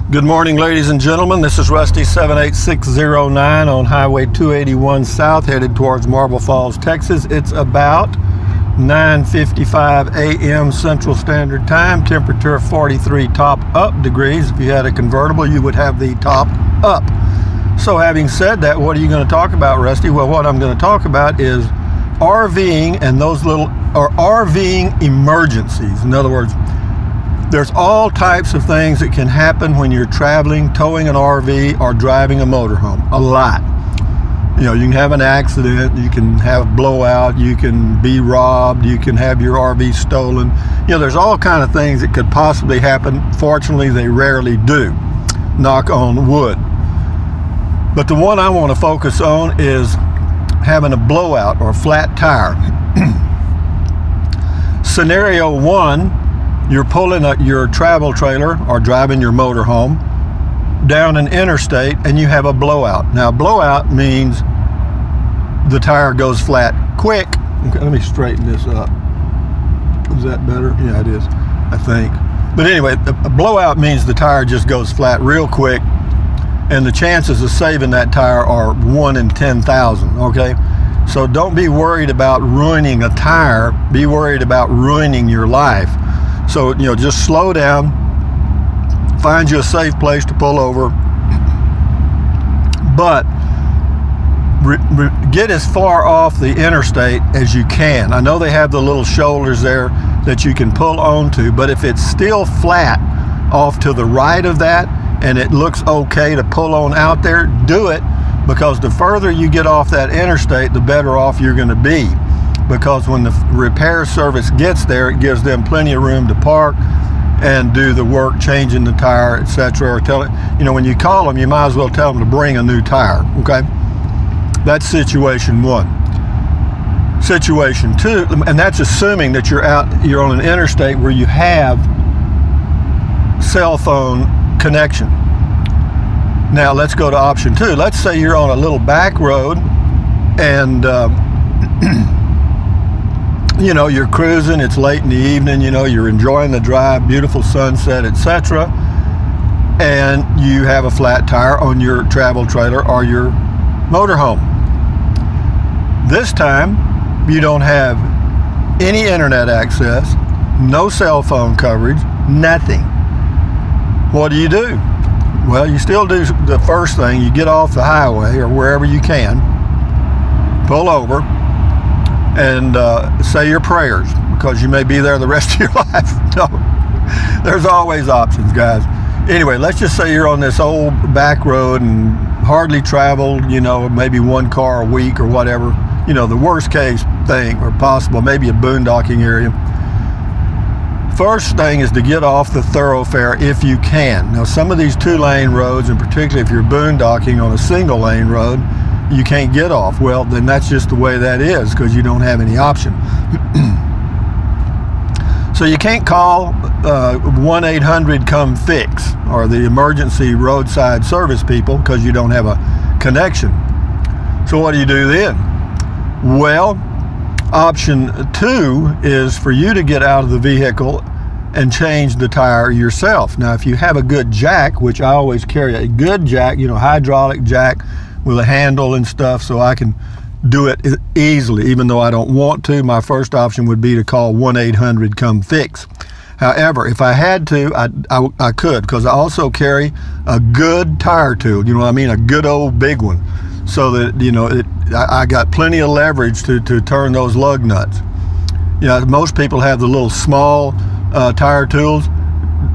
Good morning, ladies and gentlemen. This is Rusty 78609 on Highway 281 South, headed towards Marble Falls, Texas. It's about 9:55 a.m. Central Standard Time. Temperature 43 top up degrees. If you had a convertible, you would have the top up. So having said that, what are you going to talk about, Rusty? Well, what I'm going to talk about is RVing and those little, or RVing emergencies. In other words, there's all types of things that can happen when you're traveling, towing an RV, or driving a motorhome. A lot. You know, you can have an accident, you can have a blowout, you can be robbed, you can have your RV stolen. You know, there's all kind of things that could possibly happen. Fortunately, they rarely do. Knock on wood. But the one I want to focus on is having a blowout or flat tire. Scenario one, you're pulling your travel trailer or driving your motorhome down an interstate and you have a blowout. Now, blowout means the tire goes flat quick. Okay, let me straighten this up. Is that better? Yeah, it is, I think. But anyway, a blowout means the tire just goes flat real quick, and the chances of saving that tire are 1 in 10,000, okay? So don't be worried about ruining a tire, be worried about ruining your life. So, you know, just slow down, find you a safe place to pull over, but get as far off the interstate as you can. I know they have the little shoulders there that you can pull onto, but if it's still flat off to the right of that and it looks okay to pull on out there, do it, because the further you get off that interstate, the better off you're going to be. Because when the repair service gets there, it gives them plenty of room to park and do the work, changing the tire, etc. Or tell it, you know, when you call them, you might as well tell them to bring a new tire, okay? That's situation one. Situation two, and that's assuming that you're on an interstate where you have cell phone connection. Now let's go to option two. Let's say you're on a little back road and you know, you're cruising, it's late in the evening, you know, you're enjoying the drive, beautiful sunset, etc. And you have a flat tire on your travel trailer or your motorhome. This time, you don't have any internet access, no cell phone coverage, nothing. What do? Well, you still do the first thing. You get off the highway or wherever you can, pull over, and say your prayers, because you may be there the rest of your life. No, there's always options, guys. Anyway, let's just say you're on this old back road and hardly traveled, you know, maybe one car a week or whatever. You know, the worst case thing or possible, maybe a boondocking area. First thing is to get off the thoroughfare if you can. Now, some of these 2-lane roads, and particularly if you're boondocking on a single lane road, you can't get off. Well, then that's just the way that is, because you don't have any option. So you can't call 1-800-COME-FIX or the emergency roadside service people because you don't have a connection. So what do you do then? Well, option two is for you to get out of the vehicle and change the tire yourself. Now, if you have a good jack, which I always carry a good jack, you know, hydraulic jack with a handle and stuff, so I can do it easily, even though I don't want to. My first option would be to call 1-800-COME-FIX. However, if I had to, I could, because I also carry a good tire tool, you know what I mean, a good old big one, so that, you know, I got plenty of leverage to turn those lug nuts. You know, most people have the little small tire tools.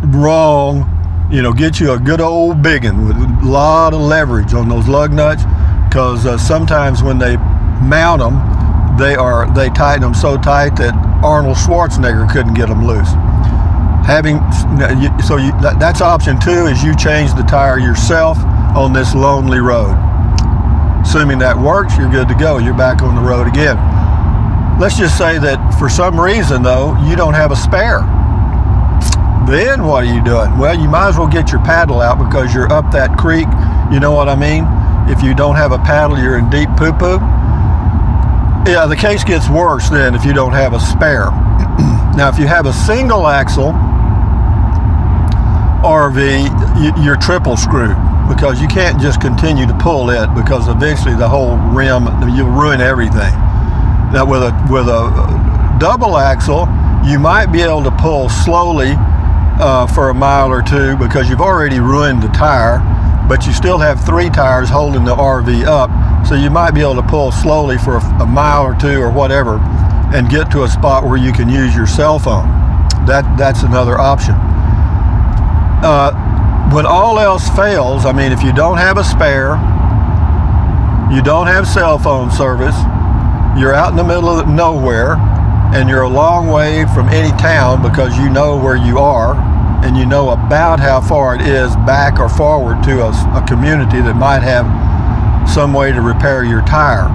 Wrong. You know, get you a good old big one with a lot of leverage on those lug nuts, because sometimes when they mount them, they tighten them so tight that Arnold Schwarzenegger couldn't get them loose. That's option two, is you change the tire yourself on this lonely road. Assuming that works, you're good to go. You're back on the road again. Let's just say that for some reason, though, you don't have a spare. Then what are you doing? Well, you might as well get your paddle out, because you're up that creek. You know what I mean? If you don't have a paddle, you're in deep poo-poo. Yeah, the case gets worse then if you don't have a spare. Now, if you have a single axle RV, you're triple screwed, because you can't just continue to pull it, because eventually the whole rim, you'll ruin everything. Now with a double axle, you might be able to pull slowly for a mile or two, because you've already ruined the tire, but you still have 3 tires holding the RV up, so you might be able to pull slowly for a mile or two or whatever and get to a spot where you can use your cell phone. That's another option. When all else fails, I mean, if you don't have a spare, you don't have cell phone service, you're out in the middle of nowhere, and you're a long way from any town, because you know where you are and you know about how far it is back or forward to a community that might have some way to repair your tire.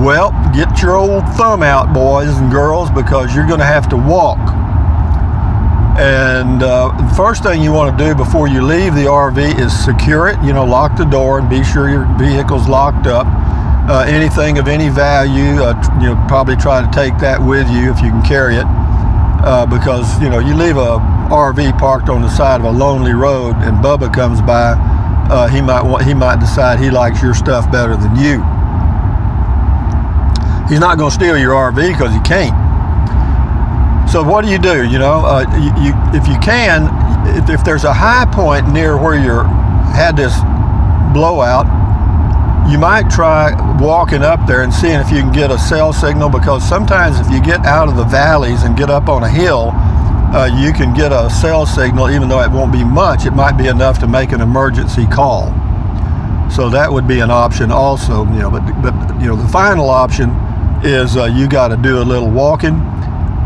Well, get your old thumb out, boys and girls, because you're going to have to walk. And the first thing you want to do before you leave the RV is secure it. You know, lock the door and be sure your vehicle's locked up. Anything of any value, you know, probably try to take that with you if you can carry it, because, you know, you leave a RV parked on the side of a lonely road and Bubba comes by, he might decide he likes your stuff better than you. He's not going to steal your RV because he can't. So what do? You know, if you can, if there's a high point near where you had this blowout, you might try walking up there and seeing if you can get a cell signal, because sometimes if you get out of the valleys and get up on a hill, you can get a cell signal, even though it won't be much. It might be enough to make an emergency call. So that would be an option also, you know, but you know, the final option is you got to do a little walking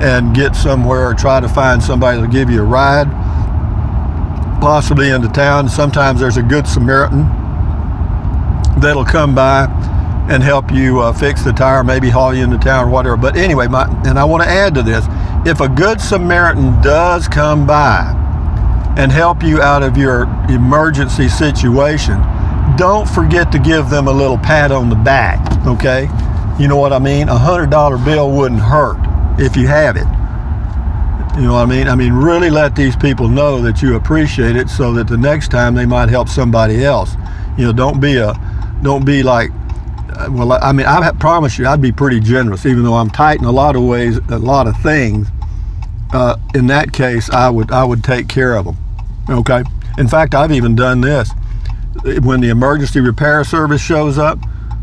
and get somewhere, or try to find somebody to give you a ride, possibly into town. Sometimes there's a good Samaritan that'll come by and help you fix the tire, maybe haul you into town or whatever. But anyway, and I want to add to this, if a good Samaritan does come by and help you out of your emergency situation, don't forget to give them a little pat on the back, okay? You know what I mean? $100 bill wouldn't hurt if you have it. You know what I mean? I mean, really let these people know that you appreciate it, so that the next time they might help somebody else. You know, don't be like, well, I mean, I promise you, I'd be pretty generous, even though I'm tight in a lot of ways, a lot of things. In that case, I would take care of them. Okay. In fact, I've even done this. When the emergency repair service shows up,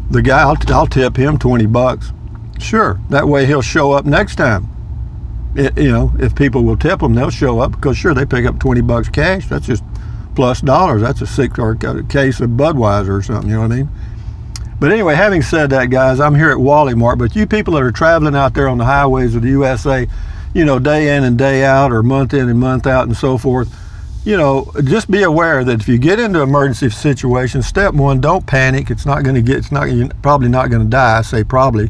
the guy, I'll tip him 20 bucks. Sure. That way he'll show up next time. You know, if people will tip them, they'll show up, because sure, they pick up 20 bucks cash. That's just plus dollars. That's a case of Budweiser or something, you know what I mean? But anyway, having said that, guys, I'm here at Wally Mart, but you people that are traveling out there on the highways of the USA, you know, day in and day out, or month in and month out and so forth, you know, just be aware that if you get into an emergency situation, step one, don't panic. You're probably not going to die. I say probably,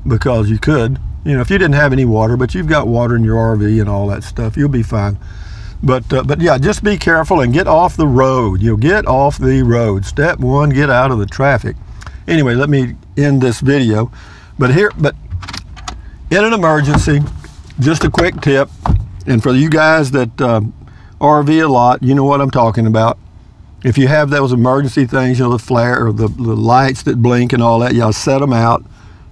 because you could, you know, if you didn't have any water, but you've got water in your RV and all that stuff, you'll be fine. But yeah, just be careful and get off the road. You'll get off the road. Step one, get out of the traffic. Anyway, let me end this video. But in an emergency, just a quick tip, and for you guys that RV a lot, you know what I'm talking about. If you have those emergency things, you know, the flare or the lights that blink and all that, y'all set them out.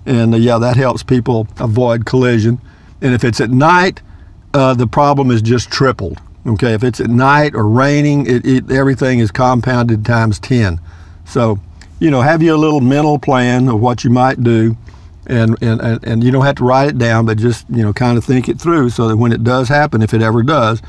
And yeah, that helps people avoid collision. And if it's at night, the problem is just tripled. Okay, if it's at night or raining, everything is compounded times 10. So, you know, have you a little mental plan of what you might do, and you don't have to write it down, but just, you know, kind of think it through, so that when it does happen, if it ever does,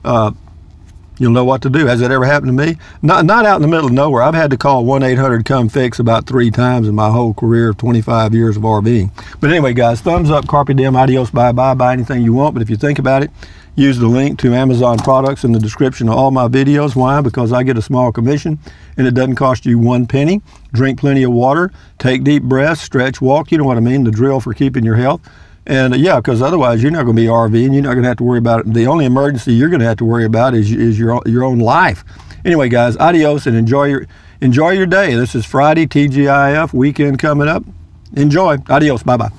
you'll know what to do. Has it ever happened to me? Not out in the middle of nowhere. I've had to call 1-800-COME-FIX about 3 times in my whole career of 25 years of RVing. But anyway, guys, thumbs up, carpe diem, adios, bye-bye, buy anything you want. But if you think about it, use the link to Amazon products in the description of all my videos. Why? Because I get a small commission, and it doesn't cost you 1 penny. Drink plenty of water, take deep breaths, stretch, walk, you know what I mean, the drill for keeping your health. And yeah, because otherwise you're not going to be RVing. You're not going to have to worry about it. The only emergency you're going to have to worry about is your own life. Anyway, guys, adios, and enjoy your day. This is Friday, TGIF, weekend coming up. Enjoy. Adios. Bye-bye.